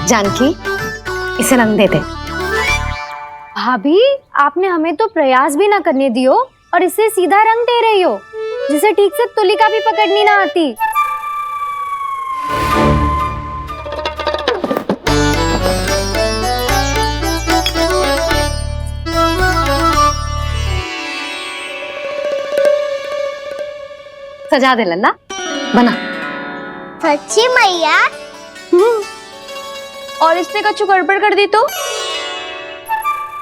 जानकी, इसे रंग दे दे। भाभी, आपने हमें तो प्रयास भी ना करने दियो और इसे सीधा रंग दे रही हो, जिसे ठीक से तुलिका भी पकड़नी ना आती। सजा दे लल्ला, बना। सच्ची मैया? और इसने कुछ गड़बड़ कर दी तो?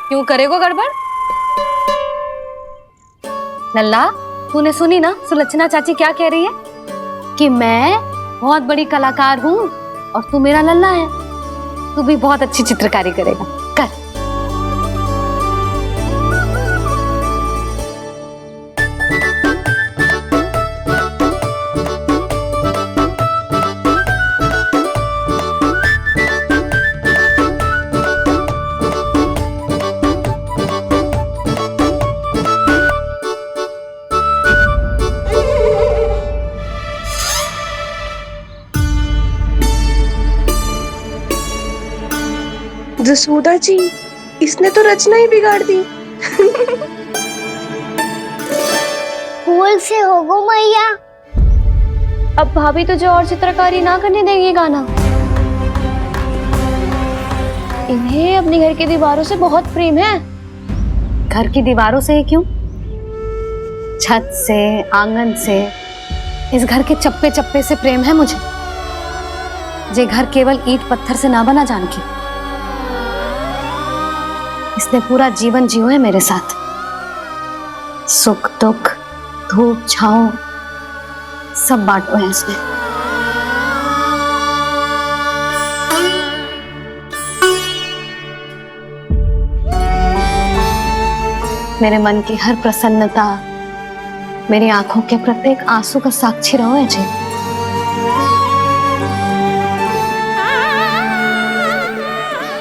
क्यों करेगो गड़बड़? लल्ला, तूने सुनी ना सुलक्षणा चाची क्या कह रही है? कि मैं बहुत बड़ी कलाकार हूँ और तू मेरा लल्ला है, तू भी बहुत अच्छी चित्रकारी करेगा। कर। जसोदा जी, इसने तो रचना ही बिगाड़ दी। फूल से होगो मैया। अब भाभी तुझे और चित्रकारी ना करने देंगी गाना। इन्हें अपने घर की दीवारों से बहुत प्रेम है। घर की दीवारों से ही क्यों, छत से, आंगन से, इस घर के चप्पे चप्पे से प्रेम है मुझे। ये घर केवल ईंट पत्थर से ना बना जानकी, इसने पूरा जीवन जियो है मेरे साथ। सुख दुख, धूप छांव सब बांटो है इसने। मेरे मन की हर प्रसन्नता, मेरी आंखों के प्रत्येक आंसू का साक्षी रहो है जी।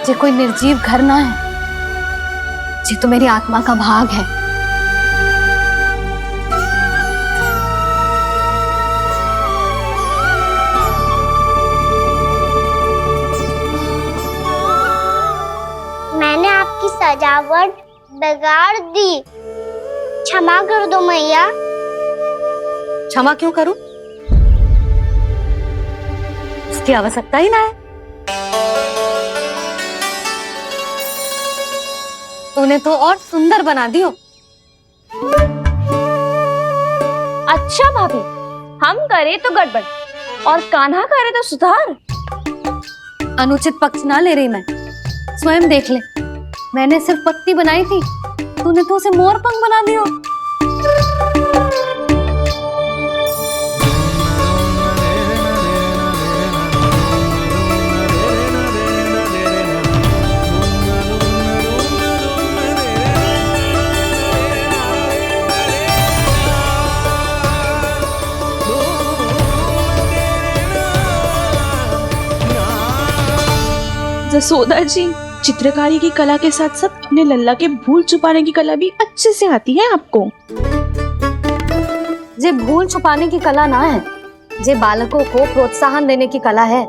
ये कोई निर्जीव घर ना है, ये तो मेरी आत्मा का भाग है। मैंने आपकी सजावट बिगाड़ दी, क्षमा कर दो मैया। क्षमा क्यों करूं? उसकी आवश्यकता ही ना है। तूने तो और सुंदर बना दियो। अच्छा भाभी, हम करे तो गड़बड़ और कान्हा करे तो सुधार। अनुचित पक्ष ना ले रही मैं, स्वयं देख ले। मैंने सिर्फ पत्ती बनाई थी, तूने तो उसे मोर पंख बना दियो। जसोदा जी, चित्रकारी की कला के साथ साथ अपने लल्ला के भूल छुपाने की कला भी अच्छे से आती है आपको। ये भूल छुपाने की कला ना है, ये बालकों को प्रोत्साहन देने की कला है।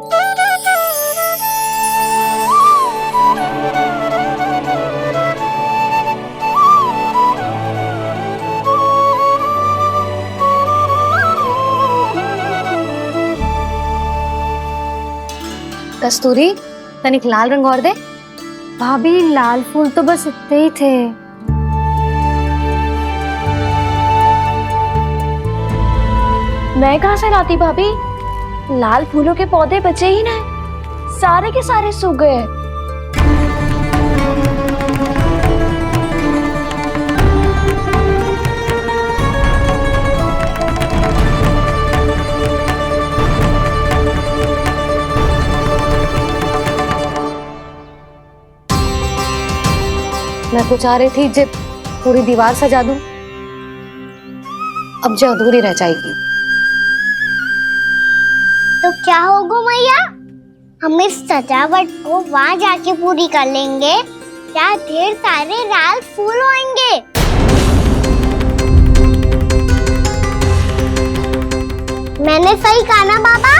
कस्तूरी, तनिक लाल रंग और दे। भाभी, लाल फूल तो बस इतने ही थे। मैं कहाँ से लाती भाभी? लाल फूलों के पौधे बचे ही ना, सारे के सारे सूख गए। मैं तो चाह रही थी जे पूरी दीवार सजा दूं, अब जो अधूरी रह जाएगी। तो क्या होगा मैया? हम इस सजावट को वहाँ जाके पूरी कर लेंगे, क्या ढेर सारे लाल फूल होंगे। मैंने सही कहा ना बाबा?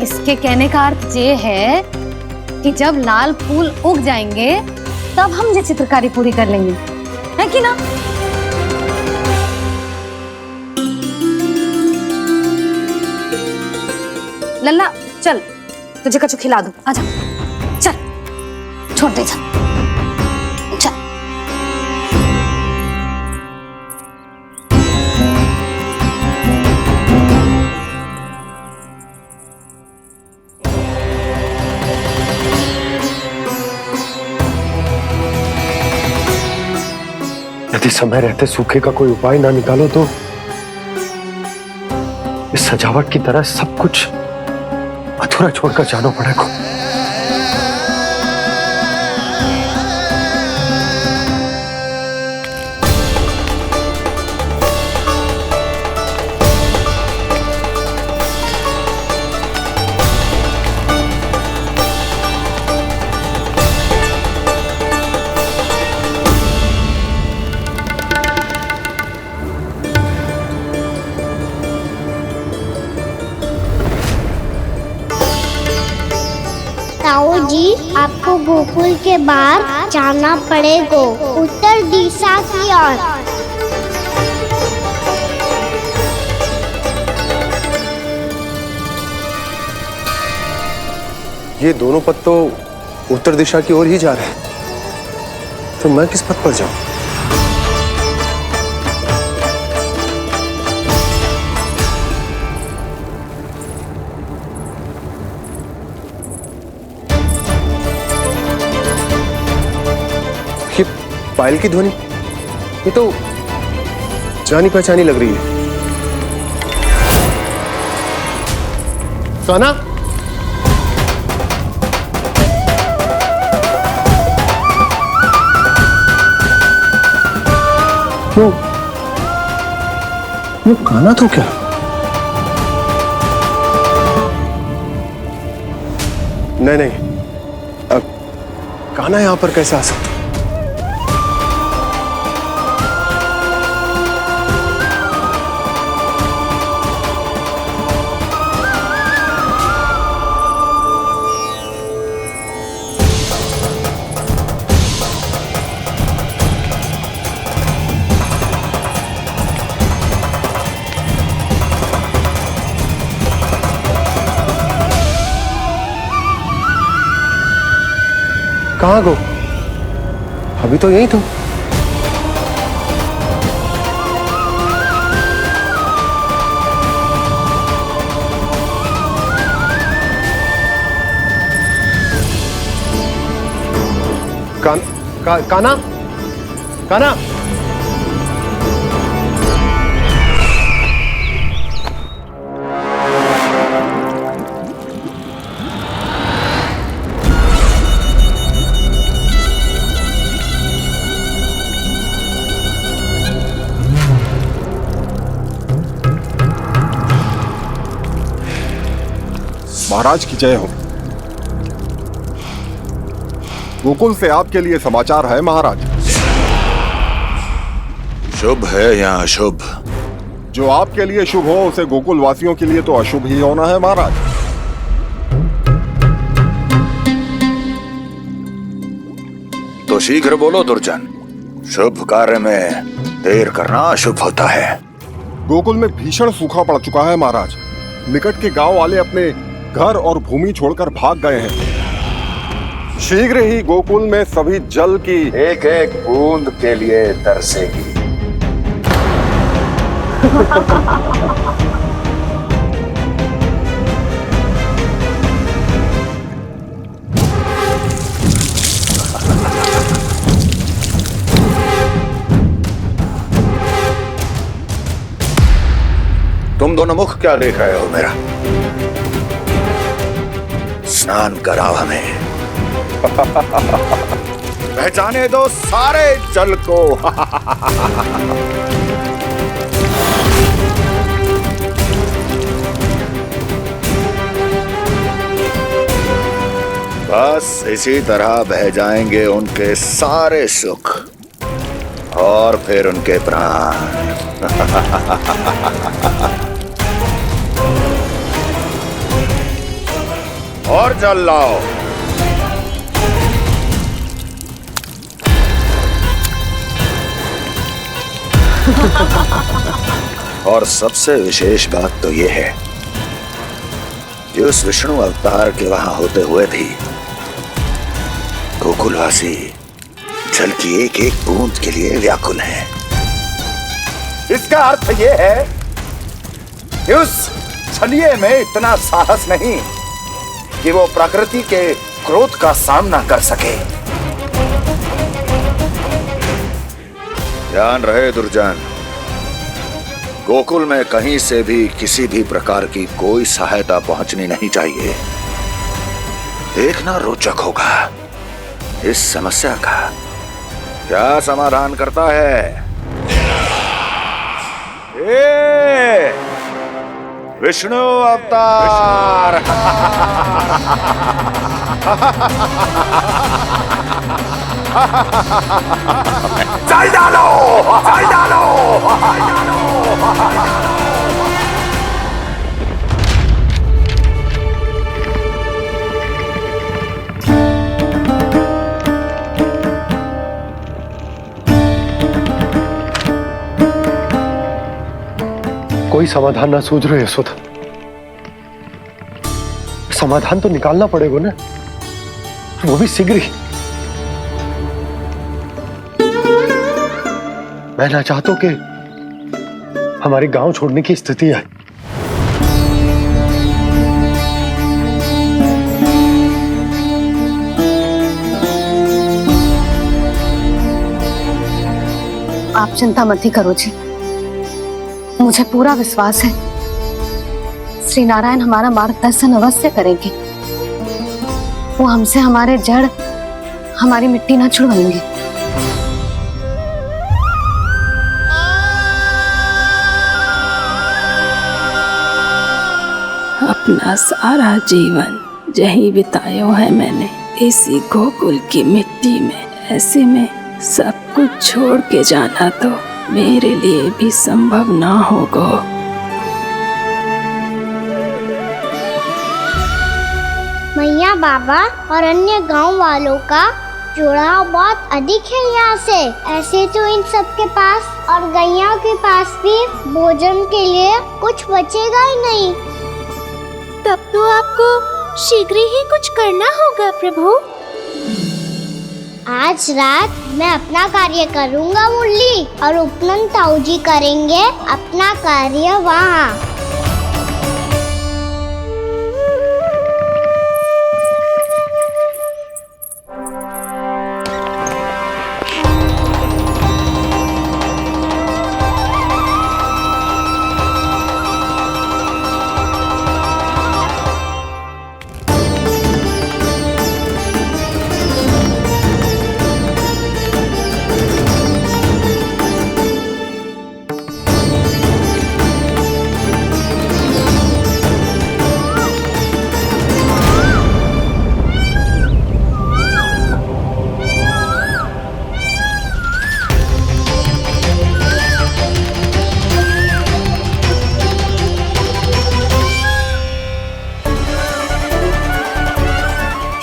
इसके कहने का अर्थ ये है कि जब लाल फूल उग जाएंगे तब हम ये चित्रकारी पूरी कर लेंगे, है कि ना? लल्ला चल, तुझे कछु खिला दूं, आजा चल, छोड़ दे जा, चल। यदि समय रहते सूखे का कोई उपाय ना निकालो तो इस सजावट की तरह सब कुछ अधूरा छोड़कर जाना पड़ेगा। ताऊ जी, आपको गोकुल के बाहर जाना पड़ेगा, उत्तर दिशा की ओर। ये दोनों पथ तो उत्तर दिशा की ओर ही जा रहे हैं, तो मैं किस पथ पर जाऊं? ये पायल की ध्वनि, ये तो जानी पहचानी लग रही है। कान्हा, वो कान्हा तो क्या? नहीं, कान्हा यहां पर कैसे आ सकता? कहाँ गो? अभी तो यही तो। कान्हा, कान्हा, महाराज की जय हो। गोकुल से आपके लिए समाचार है महाराज। शुभ है या अशुभ? जो आपके लिए शुभ हो उसे गोकुल वासियों के लिए तो अशुभ ही होना है महाराज। तो शीघ्र बोलो दुर्जन, शुभ कार्य में देर करना अशुभ होता है। गोकुल में भीषण सूखा पड़ चुका है महाराज। निकट के गांव वाले अपने घर और भूमि छोड़कर भाग गए हैं। शीघ्र ही गोकुल में सभी जल की एक एक बूंद के लिए तरसेगी। तुम दोनों मुख क्या देख रहे हो मेरा? स्नान कराओ हमें। पहचाने दो सारे जल को। बस इसी तरह बह जाएंगे उनके सारे सुख और फिर उनके प्राण। और जल लाओ। और सबसे विशेष बात तो यह है कि उस विष्णु अवतार के वहां होते हुए भी गोकुलवासी जल की एक एक बूंद के लिए व्याकुल हैं। इसका अर्थ यह है कि उस छलिए में इतना साहस नहीं कि वो प्रकृति के क्रोध का सामना कर सके। ध्यान रहे दुर्जन, गोकुल में कहीं से भी किसी भी प्रकार की कोई सहायता पहुंचनी नहीं चाहिए। देखना रोचक होगा इस समस्या का क्या समाधान करता है। ए, विष्णु अवतार। जल डालो, जल डालो, जल डालो। कोई समाधान ना सूझ रहे यशोदा। समाधान तो निकालना पड़ेगा ना, वो भी शीघ्र ही। मैं ना चाहता कि हमारे गांव छोड़ने की स्थिति आए। आप चिंता मत ही करो जी, मुझे पूरा विश्वास है श्री नारायण हमारा मार्गदर्शन अवश्य करेंगे। वो हमसे हमारे जड़, हमारी मिट्टी ना छुड़वाएंगे। अपना सारा जीवन यही बितायो है मैंने, इसी गोकुल की मिट्टी में। ऐसे में सब कुछ छोड़ के जाना तो मेरे लिए भी संभव ना होगा। मैया, बाबा और अन्य गांव वालों का जुड़ाव बहुत अधिक है यहाँ से। ऐसे तो इन सब के पास और गैया के पास भी भोजन के लिए कुछ बचेगा ही नहीं। तब तो आपको शीघ्र ही कुछ करना होगा प्रभु। आज रात मैं अपना कार्य करूँगा मुरली, और उपनंद ताऊ जी करेंगे अपना कार्य वहाँ।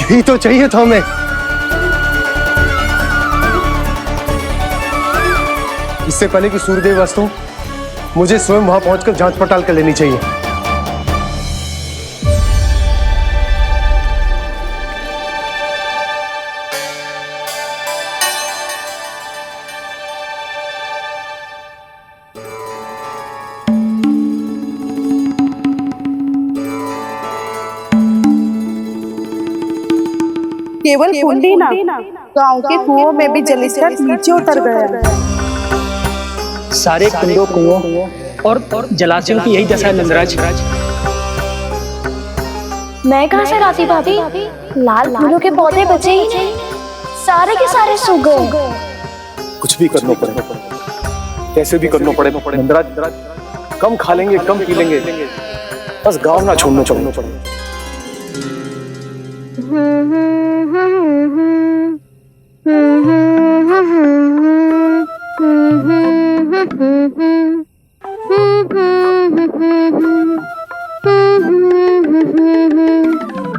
यही तो चाहिए था हमें। इससे पहले कि सूर्यदेव अस्त हो, मुझे स्वयं वहां पहुंचकर जांच पड़ताल कर लेनी चाहिए। केवल कुंडी ना, गांव के कुओं में भी जलस्तर नीचे उतर गया। सारे कुंडों, कुओं और जलाशयों की यही दशा है नंदराज। मैं कहाँ से लाती भाभी? लाल फूलों के पौधे बचे ही नहीं, सारे के सारे सूख गए। कुछ भी करना पड़ेगा, कैसे भी करना पड़ेगा नंदराज। कम खा लेंगे, कम पी लेंगे, बस गांव ना छोड़ना पड़ेगा।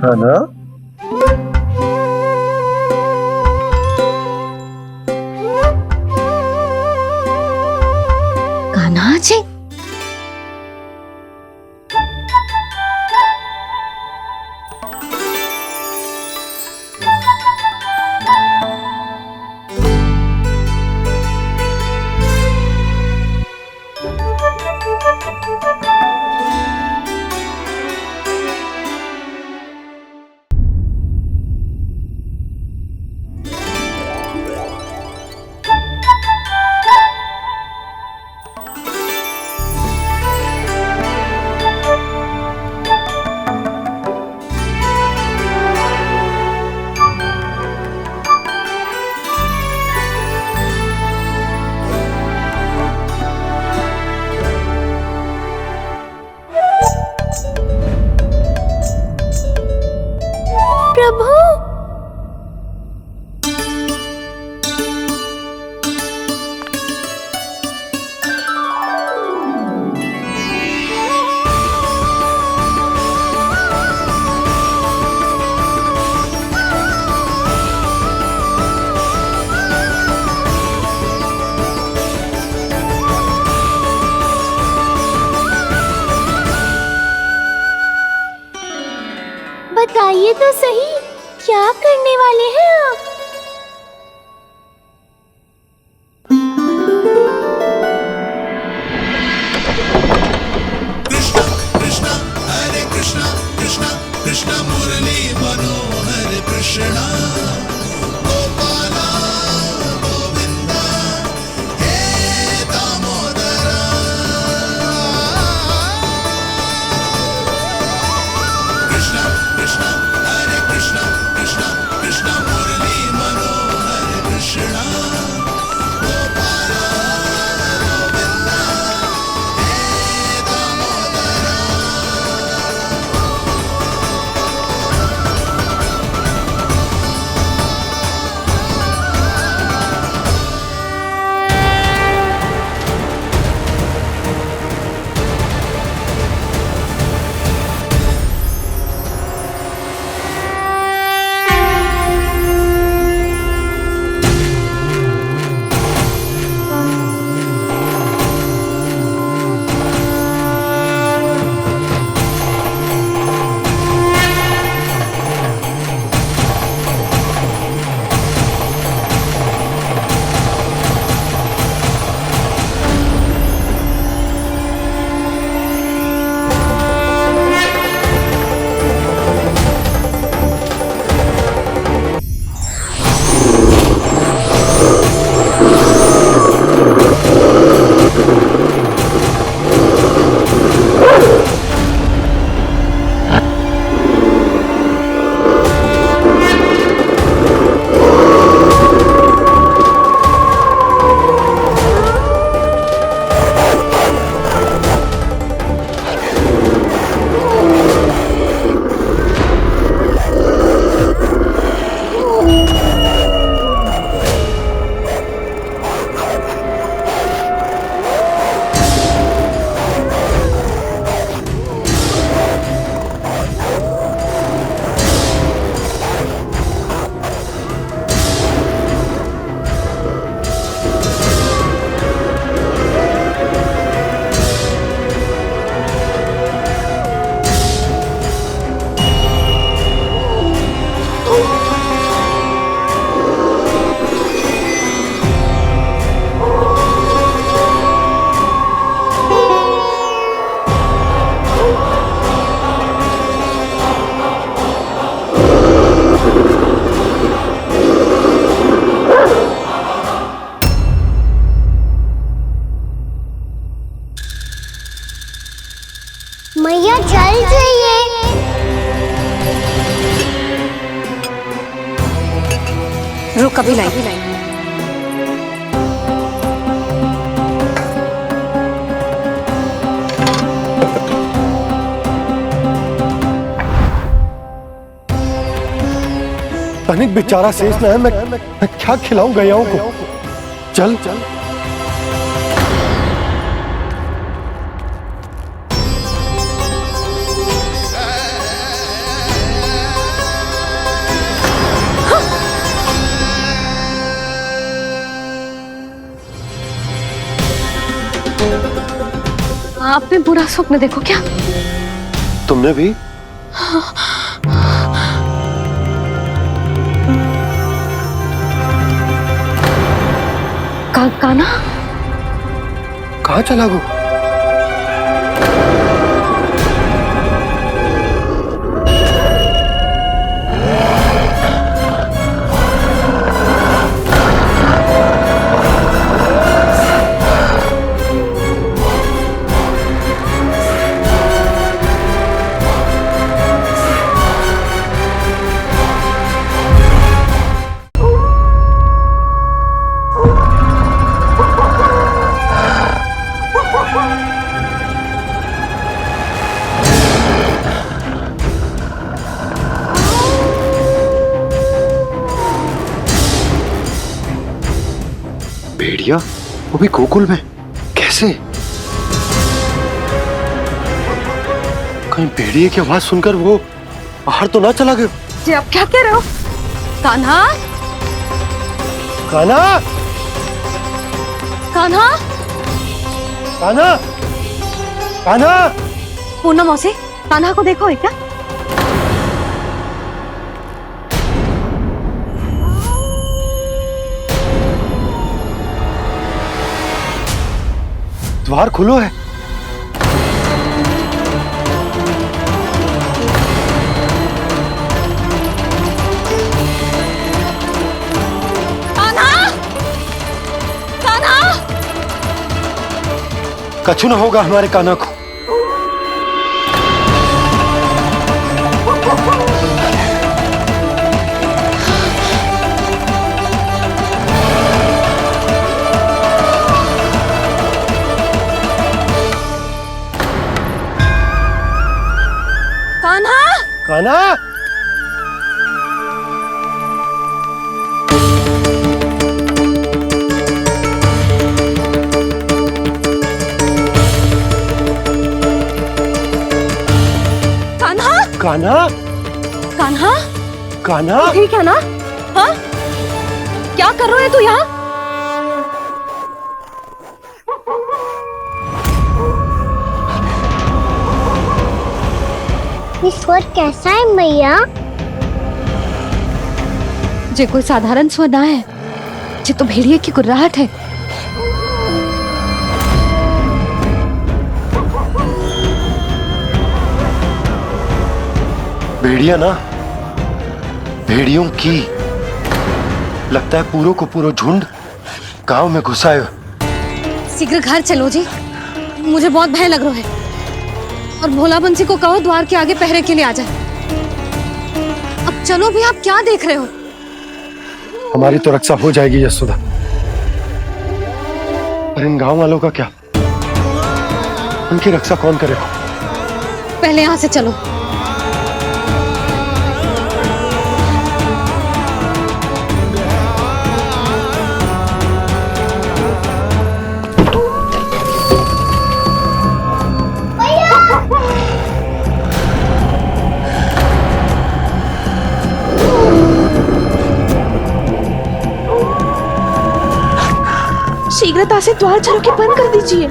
खाना कान्हा जी, प्रभु, बताइए तो सही, क्या करने वाले हैं आप? मैया जल जाइए। रुक, अभी लाई। तनिक बेचारा शेष न है, मैं क्या खिलाऊं गयाओं को। चल चल। आपने बुरा स्वप्न देखो क्या? तुमने भी? कान्हा कहाँ चला गो? भेड़िया वो भी गोकुल में? कैसे? कहीं भेड़िए की आवाज सुनकर वो बाहर तो ना चला गया? जी आप क्या कह रहे हो? कान्हा, कान्हा, कान्हा, कान्हा, कान्हा! पूनम मौसी, कान्हा को देखो है क्या? द्वार खुलो है। कान्हा, कान्हा! कछु न होगा हमारे कान्हा को। कान्हा! कान्हा, कान्हा, कान्हा, कान्हा! ठीक है ना? हाँ? क्या कर रहे हो तू यहाँ? ये स्वर कैसा है मैया? जे कोई साधारण स्वर ना है, जे तो भेड़िए की गुर्राहट है। भेड़िया ना, भेड़ियों की लगता है पूरों को पूरा झुंड गांव में घुसा है। शीघ्र घर चलो जी, मुझे बहुत भय लग रहा है। और भोला बंसी को कहो द्वार के आगे पहरे के लिए आ जाए। अब चलो भी, आप क्या देख रहे हो? हमारी तो रक्षा हो जाएगी यशोदा, पर इन गांव वालों का क्या? उनकी रक्षा कौन करेगा? पहले यहाँ से चलो। शीघ्रता से द्वार चारों के बंद कर दीजिए।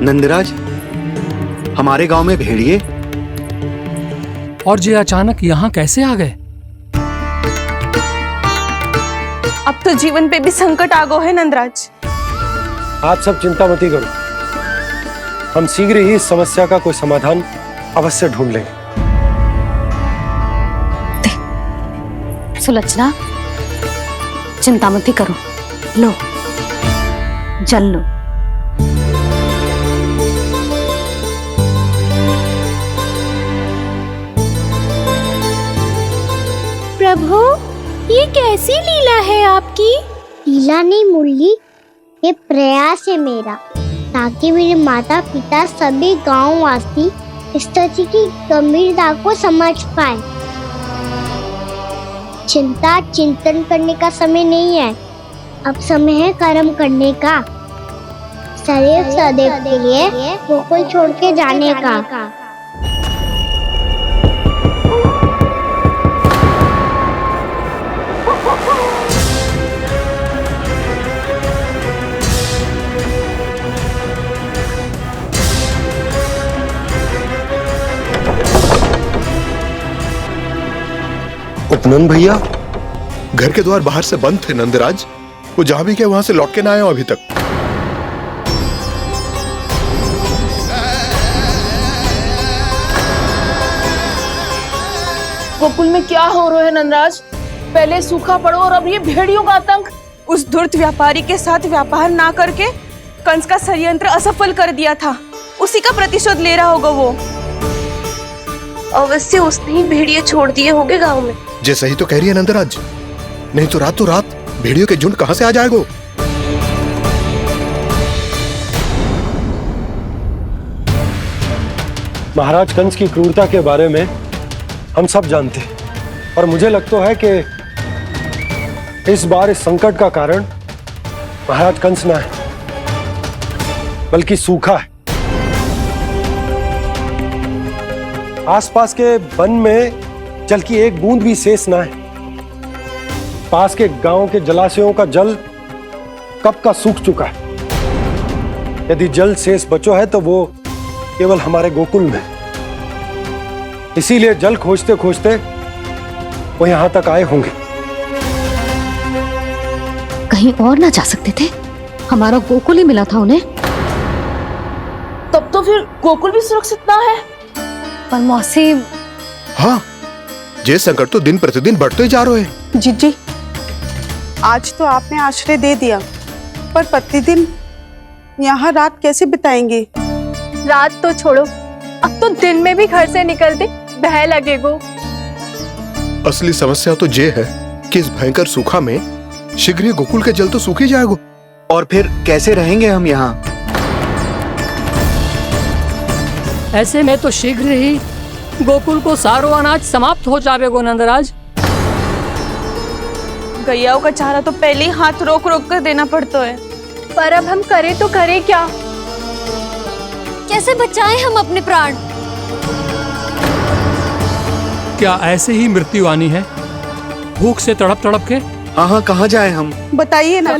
नंदराज, हमारे गांव में भेड़िए और ये अचानक यहाँ कैसे आ गए? अब तो जीवन पे भी संकट आ गो है नंदराज। आप सब चिंता मत करो, हम शीघ्र ही इस समस्या का कोई समाधान अवश्य ढूंढ लेंगे। सुलोचना, चिंता मत करो, लो जल लो। प्रभु, ये कैसी लीला है आपकी? लीला नहीं मुरली, ये प्रयास है मेरा, ताकि मेरे माता पिता सभी गांव वासी स्थिति की गंभीरता को समझ पाए। चिंता चिंतन करने का समय नहीं है, अब समय है कर्म करने का, सदैव सदैव के लिए गोकुल छोड़ के जाने का। उपनंद भैया, घर के द्वार बाहर से बंद थे नंदराज, वो जहां भी गए वहां से लौट के ना आए हो अभी तक। गोकुल में क्या हो रहा है नंदराज? पहले सूखा पड़ो और अब ये भेड़ियों का आतंक। उस धूर्त व्यापारी के साथ व्यापार ना करके कंस का षड्यंत्र असफल कर दिया था, उसी का प्रतिशोध ले रहा होगा वो। अवश्य उसने ही भेड़िए छोड़ दिए होंगे गांव में। जे सही तो कह रही है नंदराज, नहीं तो रात भेड़ियों के झुंड कहां से आ जाएगा? महाराज कंस की क्रूरता के बारे में हम सब जानते हैं, और मुझे लगता है कि इस बार इस संकट का कारण महाराज कंस ना है, बल्कि सूखा है। आसपास के वन में जल की एक बूंद भी शेष ना है। पास के गांव के जलाशयों का जल कब का सूख चुका है। यदि जल शेष बचो है तो वो केवल हमारे गोकुल में। इसीलिए जल खोजते खोजते वो यहां तक आए होंगे। कहीं और ना जा सकते थे? हमारा गोकुल ही मिला था उन्हें। तब तो फिर गोकुल भी सुरक्षित ना है। पर मौसी, हाँ, ये संकट तो दिन प्रतिदिन बढ़ते जा रहे हैं। जीजी, आज तो आपने आश्रय दे दिया, पर प्रतिदिन यहाँ रात कैसे बिताएंगे? रात तो छोड़ो, अब तो दिन में भी घर से निकलते भय लगेगो। असली समस्या तो ये है कि इस भयंकर सूखा में शीघ्र ही गोकुल के जल तो सूख ही जाएगा। और फिर कैसे रहेंगे हम यहाँ? ऐसे में तो शीघ्र ही गोकुल को सारो अनाज समाप्त हो जाएगो नंदराज। गैयाओं का चारा तो पहले ही हाथ रोक रोक कर देना पड़ता है। पर अब हम करें तो करें क्या? कैसे बचाएं हम अपने प्राण? क्या ऐसे ही मृत्यु आनी है, भूख से तड़प तड़प के? हाँ, कहाँ जाए हम? बताइए ना।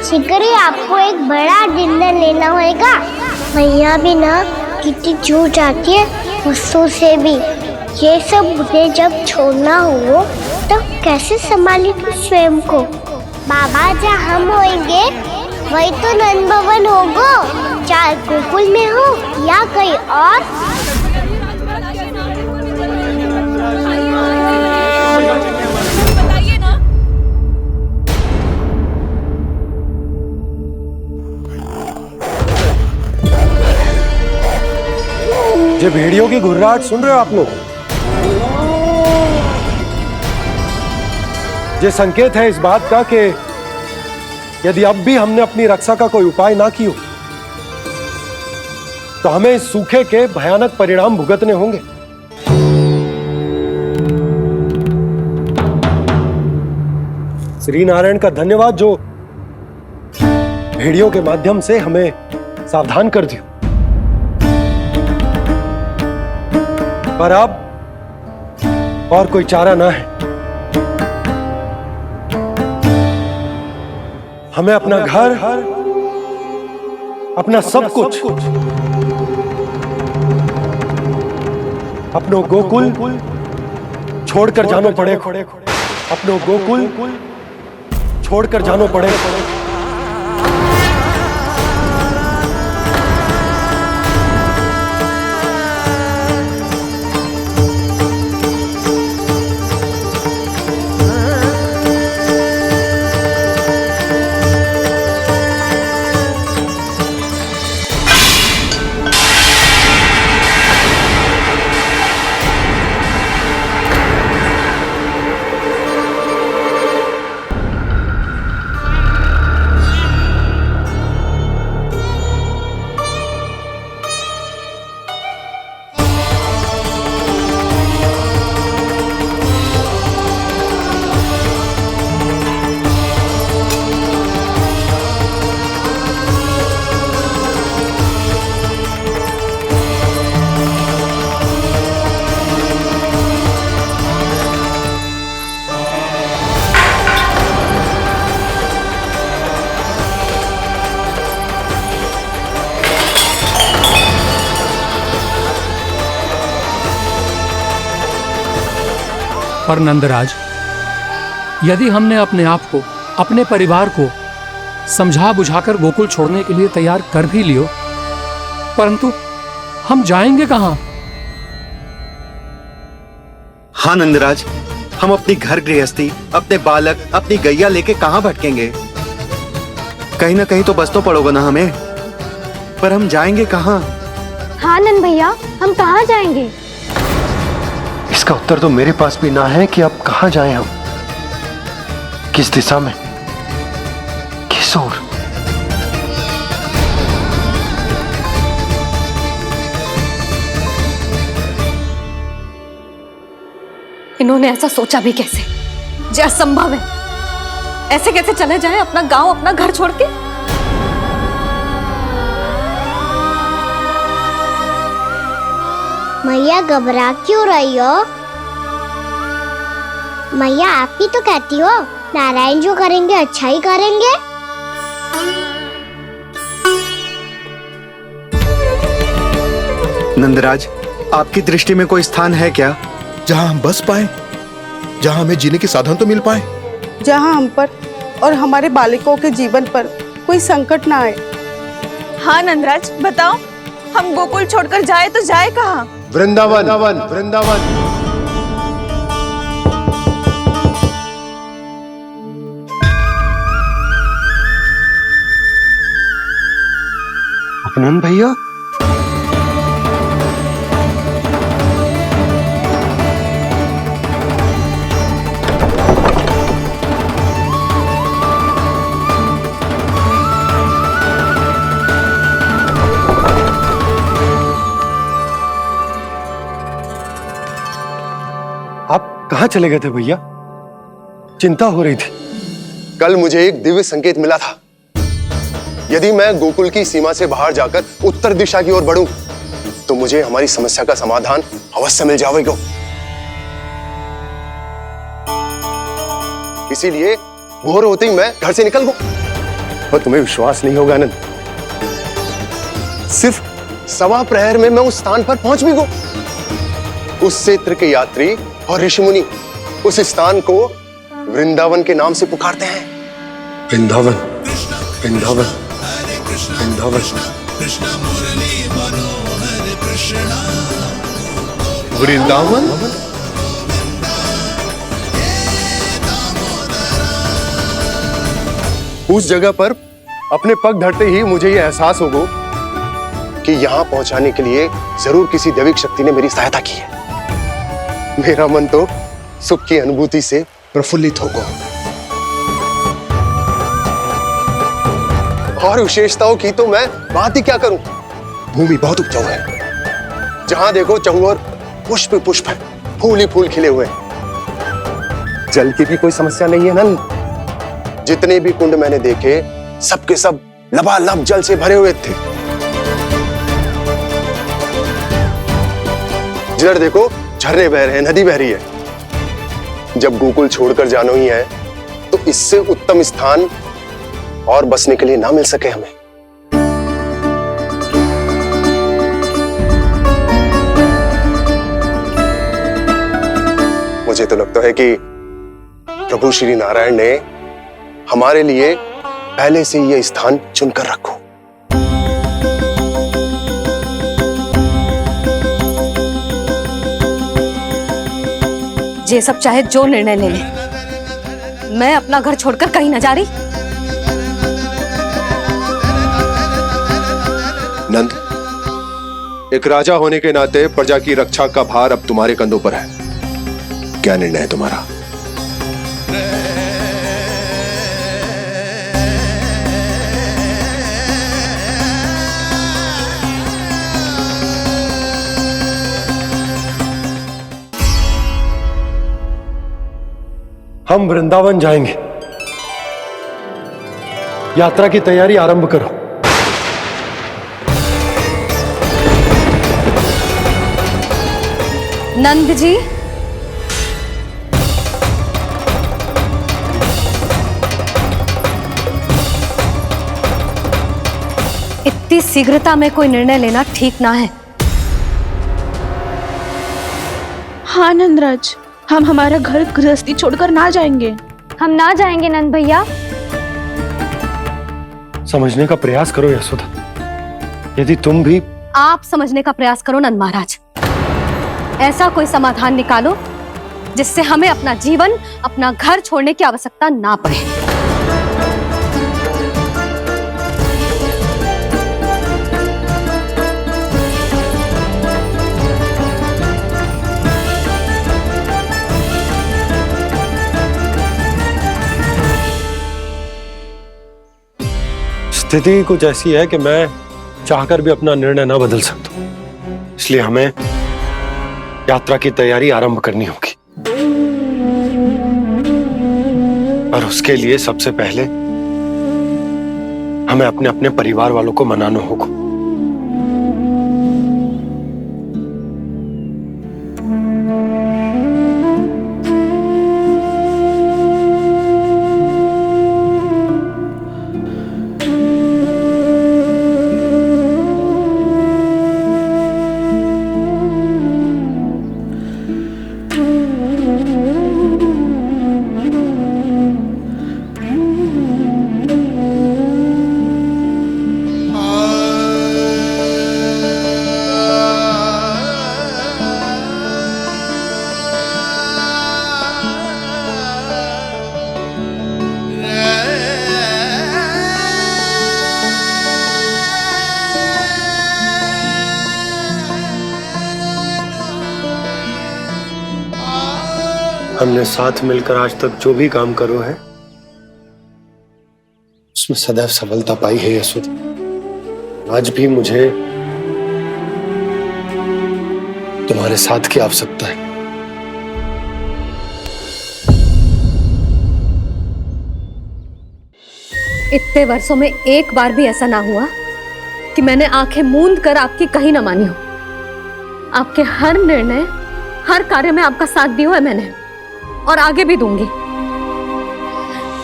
शीघ्र ही आपको एक बड़ा डिनर लेना होगा। मैया भी ना कितनी जूझ जाती है गुस्सों से भी। ये सब मुझे जब छोड़ना हो तो कैसे संभालेगी स्वयं को? बाबा जहाँ हम होंगे वही तो नंद भवन होगा, चाहे गोकुल में हो या कहीं और। ये भेड़ियों की घुर्राहट सुन रहे हो आप लोग? ये संकेत है इस बात का कि यदि अब भी हमने अपनी रक्षा का कोई उपाय ना किया तो हमें इस सूखे के भयानक परिणाम भुगतने होंगे। श्री नारायण का धन्यवाद जो भेड़ियों के माध्यम से हमें सावधान कर दिया। पर अब और कोई चारा ना है। हमें अपना घर, अपना सब कुछ, अपनो गोकुल छोड़कर जानो पड़े। अपनो गोकुल छोड़कर जानो पड़े। पर नंदराज, यदि हमने अपने आप को, अपने परिवार को समझा बुझाकर गोकुल छोड़ने के लिए तैयार कर भी लियो, परंतु हम जाएंगे कहां? हाँ नंदराज, हम अपनी घर गृहस्थी, अपने बालक, अपनी गैया लेके कहां भटकेंगे? कहीं ना कहीं तो बस तो पड़ोगे ना हमें, पर हम जाएंगे कहां? हाँ नंद भैया, हम कहाँ जाएंगे? इसका उत्तर तो मेरे पास भी ना है कि अब कहां जाएं हम, किस दिशा में, किस ओर। इन्होंने ऐसा सोचा भी कैसे? जो असंभव है। ऐसे कैसे चले जाएं अपना गांव, अपना घर छोड़ के? मैया घबरा क्यों रही हो? मैया आप ही तो कहती हो नारायण जो करेंगे अच्छा ही करेंगे। नंदराज, आपकी दृष्टि में कोई स्थान है क्या जहां हम बस पाए, जहां हमें जीने के साधन तो मिल पाए, जहाँ हम पर और हमारे बालकों के जीवन पर कोई संकट ना आए। हाँ नंदराज, बताओ, हम गोकुल छोड़कर जाए तो जाए कहाँ? वृंदावन, वृंदावन। अपनन भैया, आप कहां चले गए थे भैया? चिंता हो रही थी। कल मुझे एक दिव्य संकेत मिला था। यदि मैं गोकुल की सीमा से बाहर जाकर उत्तर दिशा की ओर बढ़ूं, तो मुझे हमारी समस्या का समाधान अवश्य मिल जाएगा। इसीलिए भोर होते ही मैं घर से निकल गया। और तुम्हें विश्वास नहीं होगा आनंद, सिर्फ सवा प्रहर में मैं उस स्थान पर पहुंच भी गया। उस क्षेत्र के यात्री और ऋषिमुनि उस स्थान को वृंदावन के नाम से पुकारते हैं। वृंदावन, वृंदावन, वृंदावन। वृंदावन। उस जगह पर अपने पग धरते ही मुझे यह एहसास होगा कि यहां पहुंचाने के लिए जरूर किसी दैविक शक्ति ने मेरी सहायता की है। मेरा मन तो सुख की अनुभूति से प्रफुल्लित होगा। और विशेषताओं की तो मैं बात ही क्या करूं। भूमि बहुत उपजाऊ है, जहां देखो चहुओर पुष्प पुष्प है, फूल ही फूल खिले हुए। जल की भी कोई समस्या नहीं है नंद। जितने भी कुंड मैंने देखे सबके सब लबालब जल से भरे हुए थे। जिधर देखो झरने बह रहे हैं, नदी बह रही है। जब गोकुल छोड़कर जाना ही है तो इससे उत्तम स्थान और बसने के लिए ना मिल सके हमें। मुझे तो लगता है कि प्रभु श्री नारायण ने हमारे लिए पहले से यह स्थान चुनकर रखो। ये सब चाहे जो निर्णय ले ले, मैं अपना घर छोड़कर कहीं न जा रही। नंद, एक राजा होने के नाते प्रजा की रक्षा का भार अब तुम्हारे कंधों पर है। क्या निर्णय है तुम्हारा? हम वृंदावन जाएंगे। यात्रा की तैयारी आरंभ करो। नंद जी, इतनी शीघ्रता में कोई निर्णय लेना ठीक ना है। हाँ नंदराज, हम हमारा घर गृहस्थी छोड़कर ना जाएंगे। हम ना जाएंगे नंद भैया। समझने का प्रयास करो यशोदा। यदि तुम भी आप समझने का प्रयास करो नंद महाराज। ऐसा कोई समाधान निकालो जिससे हमें अपना जीवन, अपना घर छोड़ने की आवश्यकता ना पड़े। स्थिति कुछ ऐसी है कि मैं चाहकर भी अपना निर्णय ना बदल सकता, इसलिए हमें यात्रा की तैयारी आरंभ करनी होगी। और उसके लिए सबसे पहले हमें अपने अपने परिवार वालों को मनाना होगा। हमने साथ मिलकर आज तक जो भी काम करो है उसमें सदैव सफलता पाई है यशोदा। आज भी मुझे तुम्हारे साथ की आवश्यकता है। इतने वर्षों में एक बार भी ऐसा ना हुआ कि मैंने आंखें मूंद कर आपकी कहीं ना मानी हो। आपके हर निर्णय, हर कार्य में आपका साथ दिया है मैंने, और आगे भी दूंगी।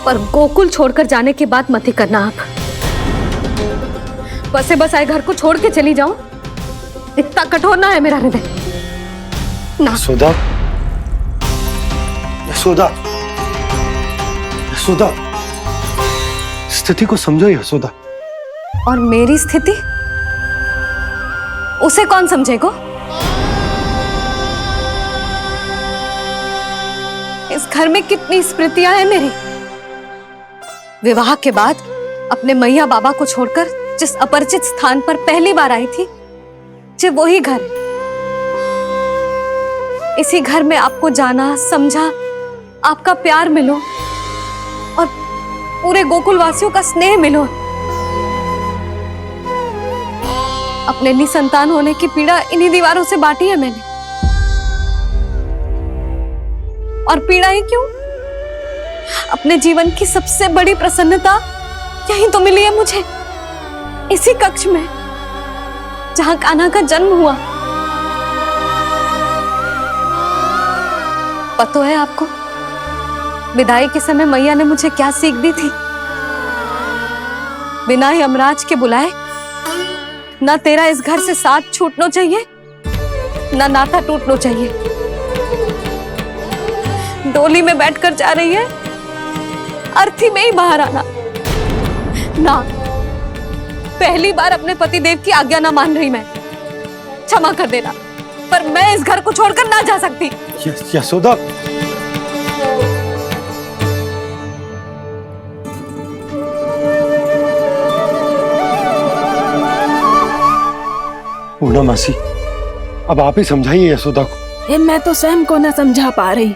पर गोकुल छोड़कर जाने की बात मत ही करना आप। बसे बसाए घर को छोड़ के चली जाऊं, इतना कठोर ना है मेरा हृदय ना। यशोदा, यशोदा, यशोदा, स्थिति को समझो यशोदा। और मेरी स्थिति उसे कौन समझेगा? इस घर में कितनी स्मृतियां हैं मेरी। विवाह के बाद अपने मैया बाबा को छोड़कर जिस अपरिचित स्थान पर पहली बार आई थी, जो वही घर। इसी घर में आपको जाना, समझा, आपका प्यार मिलो और पूरे गोकुल वासियों का स्नेह मिलो। अपने निसंतान होने की पीड़ा इन्हीं दीवारों से बांटी है मैंने। और पीड़ा ही क्यों? अपने जीवन की सबसे बड़ी प्रसन्नता यही तो मिली है मुझे, इसी कक्ष में जहां कान्हा का जन्म हुआ। पता है आपको, विदाई के समय मैया ने मुझे क्या सीख दी थी? बिना यमराज के बुलाए ना तेरा इस घर से साथ छूटना चाहिए, ना नाता टूटना चाहिए। डोली में बैठकर जा रही है, अर्थी में ही बाहर आना ना। पहली बार अपने पतिदेव की आज्ञा ना मान रही मैं, क्षमा कर देना, पर मैं इस घर को छोड़कर ना जा सकती। यशोदा, पूना मासी, अब आप ही समझाइए यशोदा को। मैं तो स्वयं को न समझा पा रही,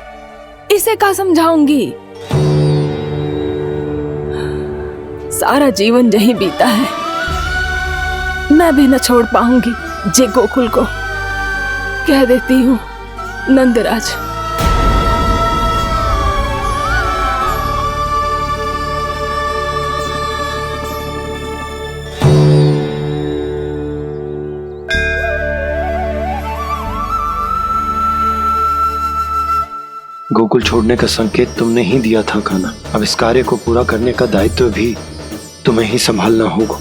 इसे क्या समझाऊंगी? सारा जीवन यही बीता है, मैं भी न छोड़ पाऊंगी जे गोकुल को। कह देती हूँ नंदराज। गोकुल छोड़ने का संकेत तुमने ही दिया था कान्हा। अब इस कार्य को पूरा करने का दायित्व भी तुम्हें ही संभालना होगा।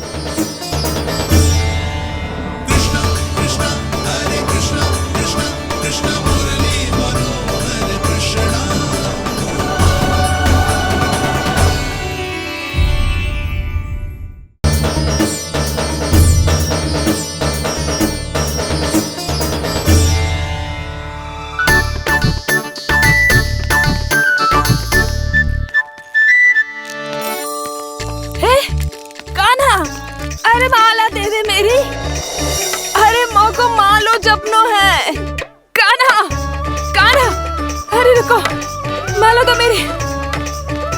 अरे माला दे दे मेरी। अरे माँ को मालो जपनो है। कान्हा, कान्हा, अरे रुको, माला तो मेरी।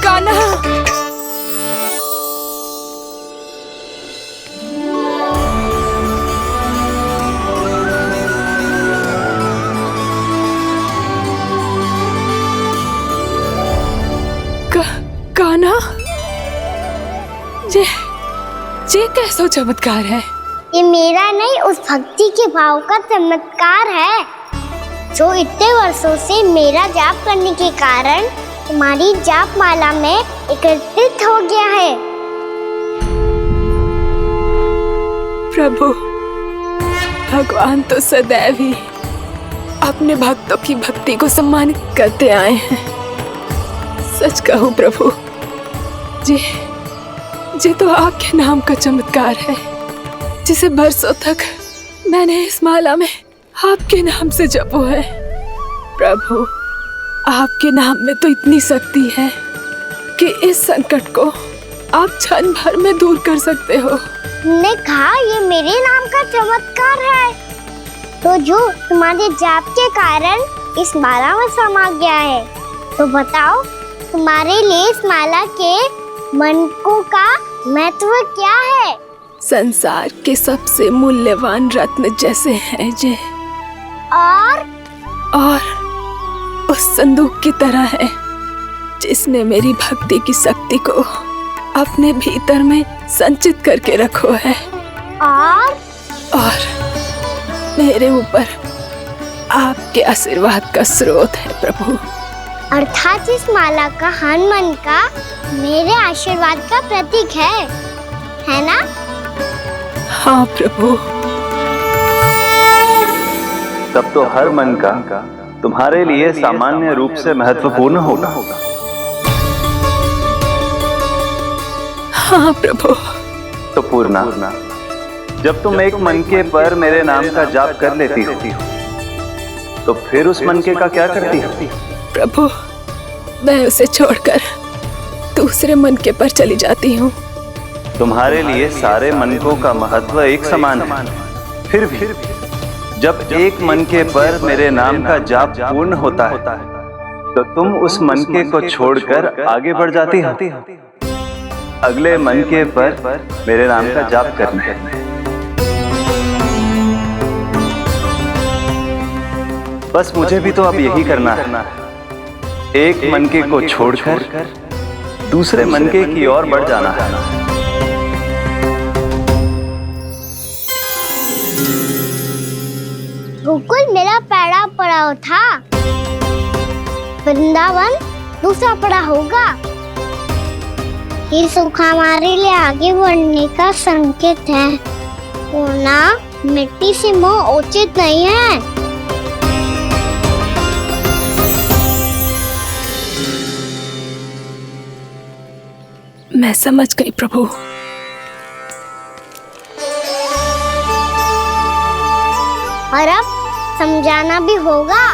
कान्हा, कान्हा, ये कैसा चमत्कार है? ये मेरा नहीं, उस भक्ति के भाव का चमत्कार है जो इतने वर्षों से मेरा जाप करने के कारण तुम्हारी जाप माला में एकत्रित हो गया है। प्रभु, भगवान तो सदैव ही अपने भक्तों की भक्ति को सम्मानित करते आए हैं। सच कहूँ प्रभु, ये तो आपके नाम का चमत्कार है, जिसे बरसों तक मैंने इस माला में आपके नाम से जपो है। प्रभु, आपके नाम में तो इतनी शक्ति है कि इस संकट को आप क्षण भर में दूर कर सकते हो। तुमने कहा ये मेरे नाम का चमत्कार है, तो जो तुम्हारे जाप के कारण इस माला में समा गया है, तो बताओ तुम्हारे लिए इस माला के मनकों का महत्व क्या है? संसार के सबसे मूल्यवान रत्न जैसे हैं जे, और उस संदूक की तरह है जिसने मेरी भक्ति की शक्ति को अपने भीतर में संचित करके रखो है। और मेरे ऊपर आपके आशीर्वाद का स्रोत है प्रभु। अर्थात इस माला का हनुमान का मेरे आशीर्वाद का प्रतीक है ना? हाँ प्रभु। तब तो हर मन का तुम्हारे लिए सामान्य रूप से महत्वपूर्ण होगा। हाँ प्रभु। तो पूर्णा, जब तुम एक मनके पर मेरे नाम का जाप कर लेती हो, तो फिर उस मनके का क्या करती हो? प्रभु, मैं उसे छोड़कर दूसरे मनके पर चली जाती हूँ। तुम्हारे लिए सारे मनकों का महत्व एक समान है। फिर भी जब एक मनके पर मेरे नाम का जाप पूर्ण होता है, तो तुम उस मनके को छोड़कर आगे बढ़ जाती हो अगले मनके पर मेरे नाम का जाप करने। बस मुझे भी तो अब यही करना है, एक मनके को छोड़कर दूसरे मनके की ओर बढ़ जाना है। गोकुल मेरा पहला पड़ाव था, वृंदावन दूसरा पड़ा होगा। ये सुख हमारे लिए आगे बढ़ने का संकेत है। पूना, मिट्टी से मोह उचित नहीं है। मैं समझ गई प्रभु। और अब समझाना भी होगा।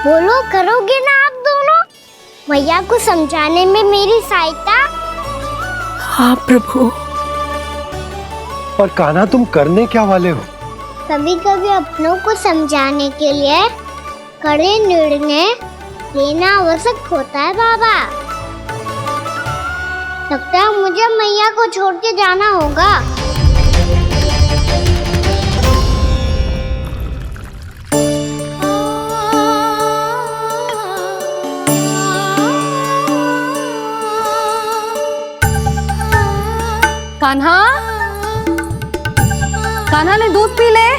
बोलो, करोगे ना आप दोनों? भैया को समझाने में मेरी सहायता। हाँ प्रभु। पर कान्हा, तुम करने क्या वाले हो? कभी कभी अपनों को समझाने के लिए कड़े निर्णय लेना आवश्यक होता है बाबा। लगता है मुझे मैया को छोड़ के जाना होगा। कान्हा, कान्हा ने दूध पी ले।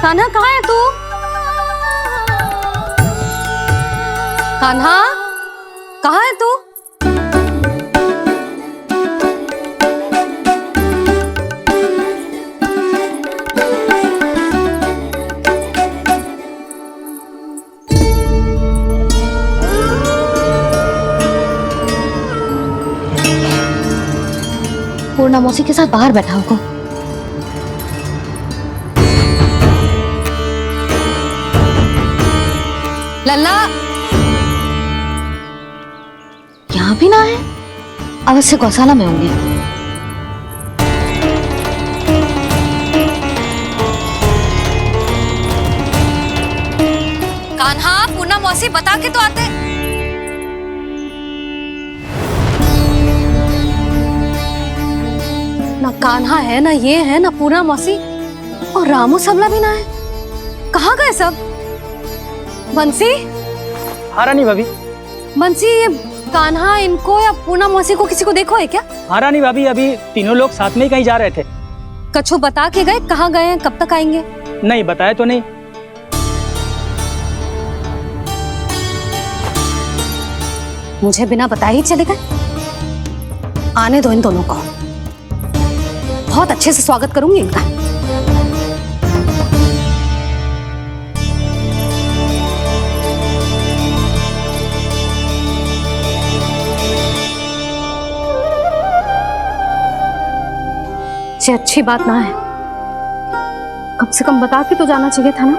कान्हा कहाँ है तू? कान्हा, कहाँ है तू? पूर्णा मौसी के साथ बाहर बैठा होगा। लल्ला, यहाँ भी ना है। अवश्य गौशाला में होंगे। कान्हा, पूर्णा मौसी बता के तो आते। ना कान्हा है, ना ये है, ना पूर्णा मौसी, और रामू सबला भी ना है। कहाँ गए सब? बंसी? हाँ रानी भाभी। बंसी, ये कान्हा इनको या पूर्णा मौसी को किसी को देखो है क्या? हाँ रानी भाभी, अभी तीनों लोग साथ में ही कहीं जा रहे थे। कछु बता के गए कहाँ गए हैं, कब तक आएंगे? नहीं बताया तो नहीं। मुझे बिना बताए ही चले गए? आने दो इन दोनों को, बहुत अच्छे से स्वागत करूंगी इनका। ये अच्छी बात ना है, कम से कम बता के तो जाना चाहिए था ना।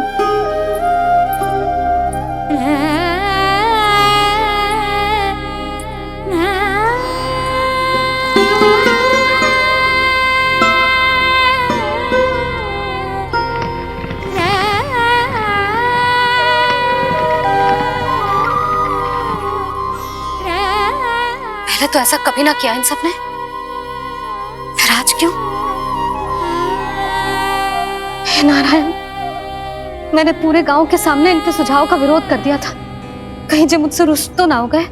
पहले तो ऐसा कभी ना किया इन सब ने, फिर आज क्यों? हे नारायण, मैंने पूरे गांव के सामने इनके सुझाव का विरोध कर दिया था। कहीं जो मुझसे रुष्ट तो ना हो गए।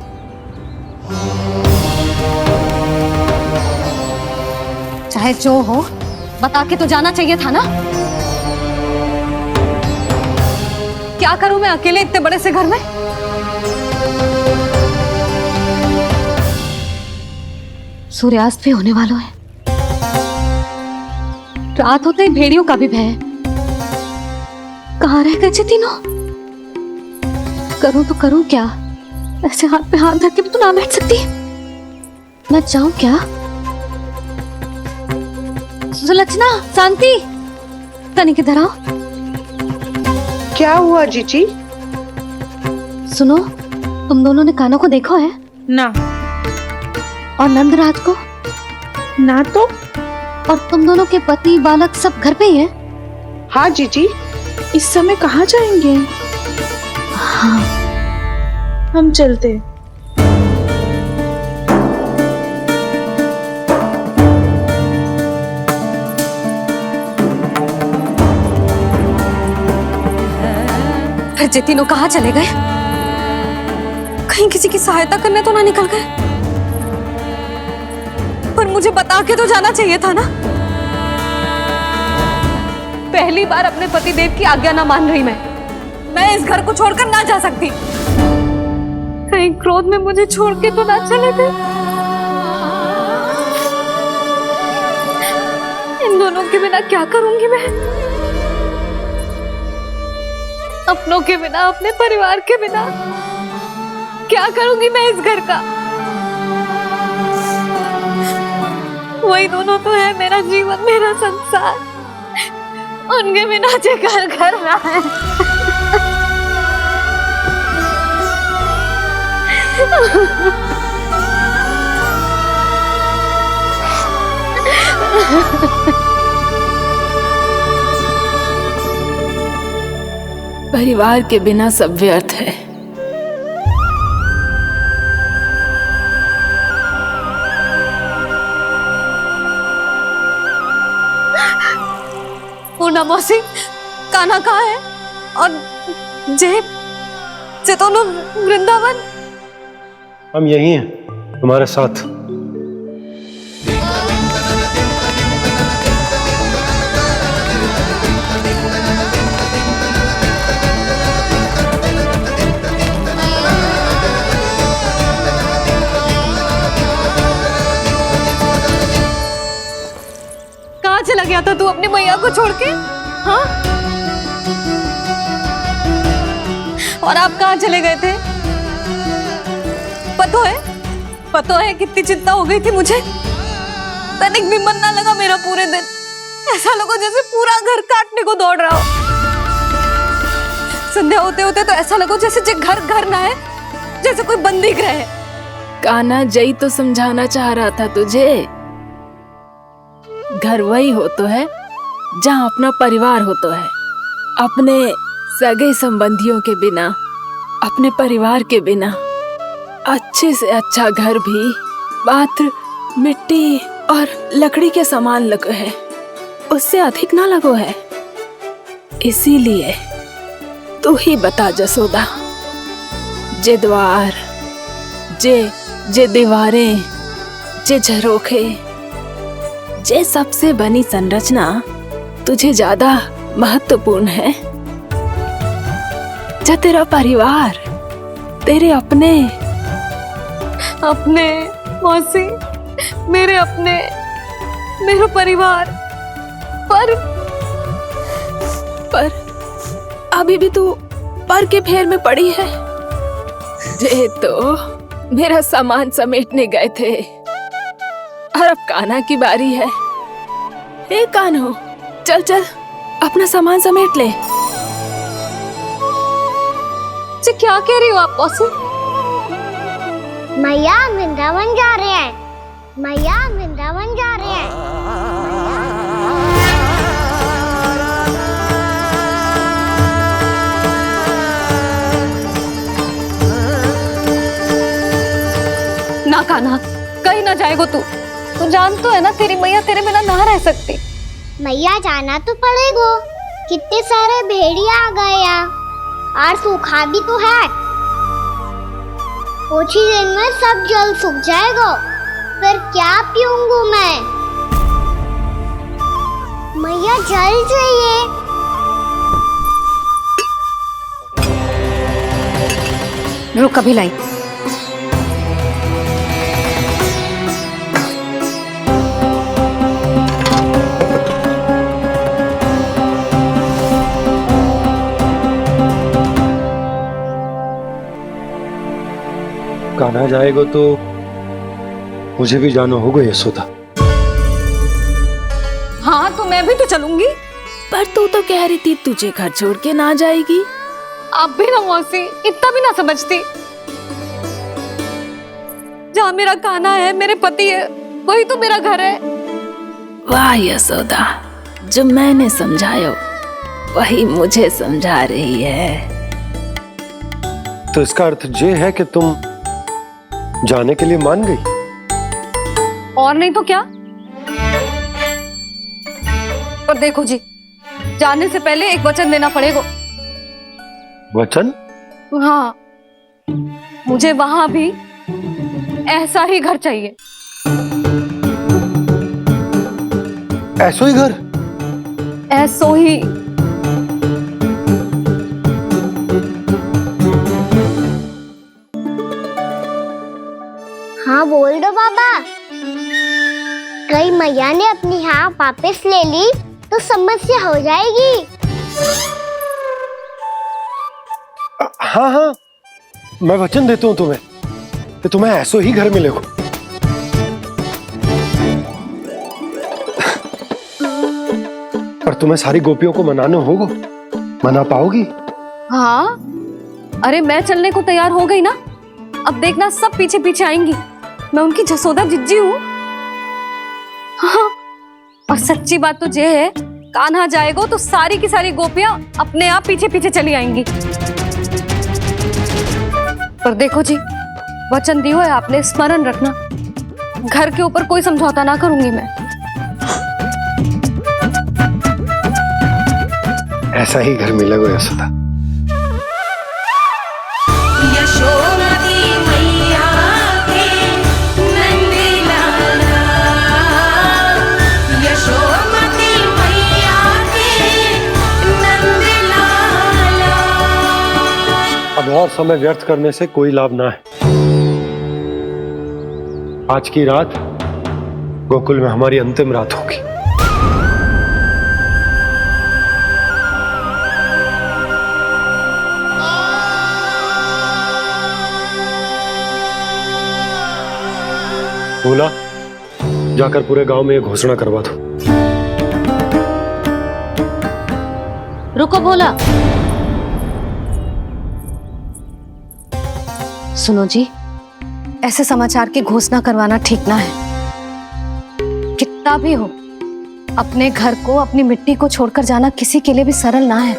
चाहे जो हो, बता के तो जाना चाहिए था ना। क्या करूं मैं अकेले इतने बड़े से घर में? सूर्यास्त भी होने वाला है। रात होते ही भेड़ियों का भी भय है। कहाँ रह गए तीनों? करूं तो करूं क्या? ऐसे हाथ पे हाथ रख के भी तो ना बैठ सकती। मैं जाऊं क्या? सुलक्षणा, शांति, तनिक इधर आओ। क्या हुआ जीजी? सुनो, तुम दोनों ने कान्हा को देखा है? ना। और नंदराज को? ना तो। और तुम दोनों के पति बालक सब घर पे ही हैं? हाँ जीजी, इस समय कहाँ जाएंगे? हाँ, हम चलते। फिर जे तीनों कहाँ चले गए? कहीं किसी की सहायता करने तो ना निकल गए? पर मुझे बता के तो जाना चाहिए था ना। पहली बार अपने पति देव की आज्ञा ना मान रही मैं इस घर को छोड़कर ना जा सकती। कहीं क्रोध में मुझे छोड़ के तो ना चले गए। इन दोनों के बिना क्या करूंगी मैं? अपनों के बिना, अपने परिवार के बिना क्या करूंगी मैं इस घर का? वही दोनों तो है मेरा जीवन, मेरा संसार। उनके बिना जे घर घर रहा है। परिवार के बिना सब व्यर्थ है। पूर्णा मौसी, कान्हा कहाँ है? और जे दोनों वृंदावन? हम यही हैं, तुम्हारे साथ। कहाँ चला गया था तू अपनी मैया को छोड़ के? हाँ? और आप कहाँ चले गए थे? पता है कितनी चिंता हो गई थी मुझे। तनिक भी मन ना लगा मेरा पूरे दिन। ऐसा लगा जैसे पूरा घर काटने को दौड़ रहा हो। संध्या होते होते तो ऐसा लगा जैसे घर घर ना है, जैसे कोई बंदी गृह है। कान्हा जई तो समझाना चाह रहा था तुझे। घर वही हो तो है जहाँ अपना परिवार हो तो है। अपने सगे संबंधियों के बिना, अपने परिवार के बिना अच्छे से अच्छा घर भी मात्र मिट्टी और लकड़ी के समान लगो है, उससे अधिक ना लगो है। इसीलिए तू ही बता जसोदा, जे द्वार, जे दीवारें, जे झरोखे, जे सबसे बनी संरचना तुझे ज्यादा महत्वपूर्ण है? जा तेरा परिवार, तेरे अपने मौसी, मेरा परिवार। पर अभी भी तू पर के फेर में पड़ी है। जे तो मेरा सामान समेटने गए थे और अब कान्हा की बारी है। हे कान्हो, चल चल अपना सामान समेट ले। क्या कह रही हो आप मौसी? मैया वृंदावन जा रहे हैं। मैया वृंदावन जा रहे हैं। ना कान्हा, कहीं ना जाएगो तू जान तो है ना तेरी मैया तेरे बिना ना रह सकती। मैया जाना तो पड़ेगा। कितने सारे भेड़िया आ गए यहाँ, और सूखा भी तो है। कुछ ही दिन में सब जल सूख जाएगा, फिर क्या पीऊंगी मैं? मैया जल चाहिए। रुक, अभी लाई। कान्हा जाएगा तो मुझे भी जाना होगा यशोदा। हाँ तो मैं भी तो चलूंगी। पर तू तो कह रही थी तुझे घर छोड़ के ना जाएगी। आप भी ना मौसी, इतना भी ना समझती। जहाँ मेरा कान्हा है, मेरे पति है, वही तो मेरा घर है। वाह यशोदा, जो मैंने समझाया वही मुझे समझा रही है। तो इसका अर्थ ये है कि तुम जाने के लिए मान गई? और नहीं तो क्या। पर देखो जी, जाने से पहले एक वचन देना पड़ेगा। वचन? हाँ, मुझे वहां भी ऐसा ही घर चाहिए। ऐसा ही घर? ऐसो ही। हाँ बोल दो बाबा। कहीं मैया ने अपनी हाँ वापस ले ली तो समस्या हो जाएगी। हाँ हाँ, मैं वचन देता हूँ तुम्हें कि तुम्हें ऐसो ही घर मिलेगा। पर तुम्हें सारी गोपियों को मनाना होगा। मना पाओगी? हाँ, अरे मैं चलने को तैयार हो गई ना। अब देखना सब पीछे पीछे आएंगी। मैं उनकी जसोदा जिज्जी हूँ। हाँ, और सच्ची बात तो ये है, कान्हा जाएगा तो सारी की सारी गोपियां अपने आप पीछे पीछे चली आएंगी। पर देखो जी, वचन दियो है आपने, स्मरण रखना। घर के ऊपर कोई समझौता ना करूंगी मैं। ऐसा ही घर मिलेगा यशोदा। अब और समय व्यर्थ करने से कोई लाभ ना है। आज की रात गोकुल में हमारी अंतिम रात होगी। बोला, जाकर पूरे गांव में ये घोषणा करवा दो। रुको भोला। सुनो जी, ऐसे समाचार की घोषणा करवाना ठीक ना है। कितना भी हो, अपने घर को, अपनी मिट्टी को छोड़कर जाना किसी के लिए भी सरल ना है।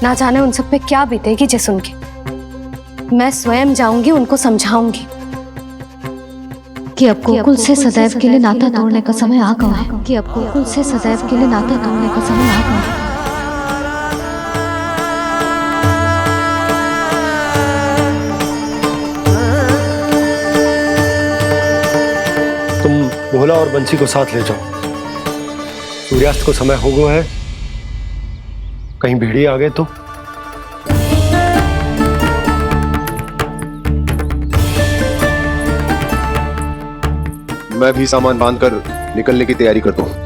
ना जाने उन सब पे क्या बीतेगी जे सुन के। मैं स्वयं जाऊंगी, उनको समझाऊंगी कि अब गोकुल से सदैव के लिए नाता तोड़ने का समय आ गया है। कि अब गोकुल से सदैव के लिए नाता तोड़ने का समय आ गया है। भोला और बंसी को साथ ले जाओ। सूर्यास्त को समय हो गया है, कहीं भेड़िए आ गए तो। मैं भी सामान बांधकर निकलने की तैयारी करता हूं।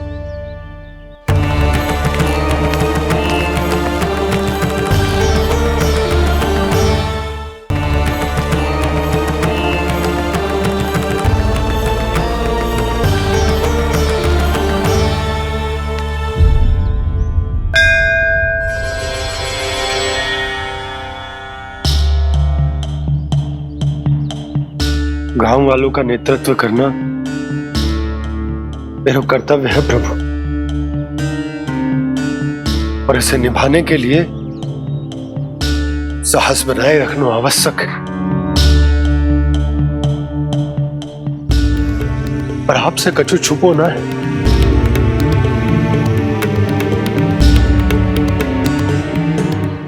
गांव वालों का नेतृत्व करना मेरा कर्तव्य है प्रभु, और इसे निभाने के लिए साहस बनाए रखना आवश्यक है। पर आपसे कछु छुपो ना है।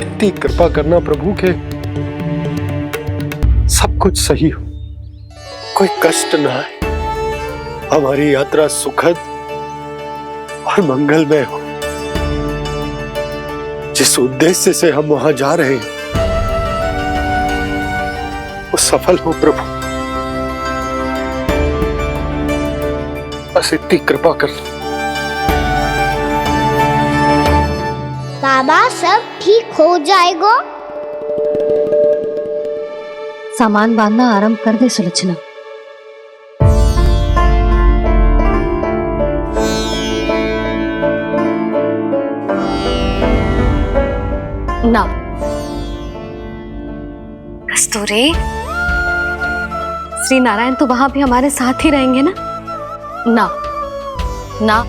इतनी कृपा करना प्रभु के सब कुछ सही हो, कोई कष्ट ना है, हमारी यात्रा सुखद और मंगलमय हो। जिस उद्देश्य से हम वहां जा रहे हैं वो सफल हो प्रभु। बस इतनी कृपा कर। बाबा सब ठीक हो जाएगा। सामान बांधना आरंभ कर दे सुलोचना। ना कस्तूरी, श्री नारायण तो वहां भी हमारे साथ ही रहेंगे ना? ना ना,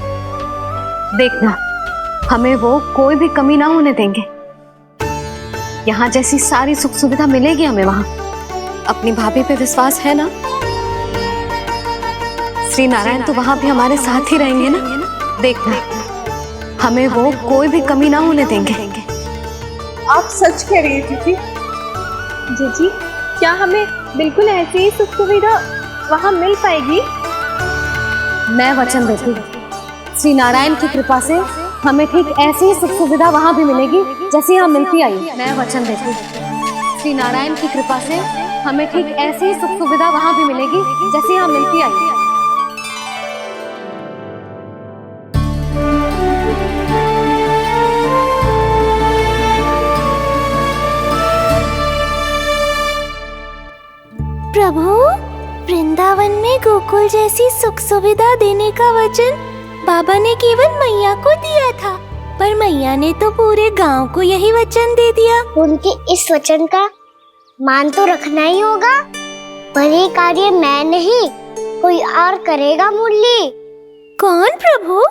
देखना हमें वो कोई भी कमी ना होने देंगे। यहाँ जैसी सारी सुख सुविधा मिलेगी हमें वहां। अपनी भाभी पे विश्वास है ना? श्री नारायण तो वहां भी हमारे साथ ही रहेंगे ना? देखना हमें वो कोई भी कमी ना होने देंगे। आप सच कह रही है जीजी। जीजी, क्या हमें बिल्कुल ऐसी ही सुख सुविधा वहाँ मिल पाएगी? मैं वचन देती हूँ श्री नारायण की कृपा से हमें ठीक ऐसी ही सुख सुविधा वहाँ भी मिलेगी जैसी यहाँ मिलती आई। मैं वचन देती हूँ श्री नारायण की कृपा से हमें ठीक ऐसी ही सुख सुविधा वहाँ भी मिलेगी जैसी यहाँ मिलती आई। प्रभु, वृंदावन में गोकुल जैसी सुख सुविधा देने का वचन बाबा ने केवल मैया को दिया था, पर मैया ने तो पूरे गांव को यही वचन दे दिया। उनके इस वचन का मान तो रखना ही होगा, पर ये कार्य मैं नहीं कोई और करेगा। मुरली कौन प्रभु?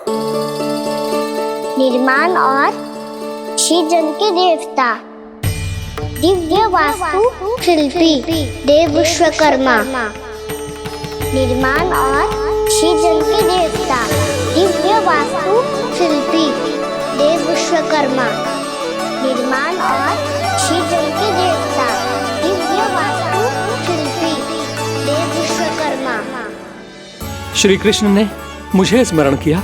निर्माण और सृजन के देवता, दिव्य वास्तु शिल्पी देव विश्वकर्मा। निर्माण और सृजन के देवता, दिव्य वास्तु शिल्पी देव विश्वकर्मा। निर्माण और सृजन के देवता, दिव्य वास्तु शिल्पी देव विश्वकर्मा। श्री कृष्ण ने मुझे स्मरण किया,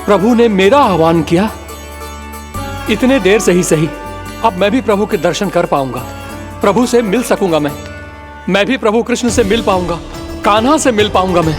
प्रभु ने मेरा आह्वान किया। इतने देर से ही सही, अब मैं भी प्रभु के दर्शन कर पाऊंगा, प्रभु से मिल सकूंगा। मैं भी प्रभु कृष्ण से मिल पाऊंगा, कान्हा से मिल पाऊंगा मैं।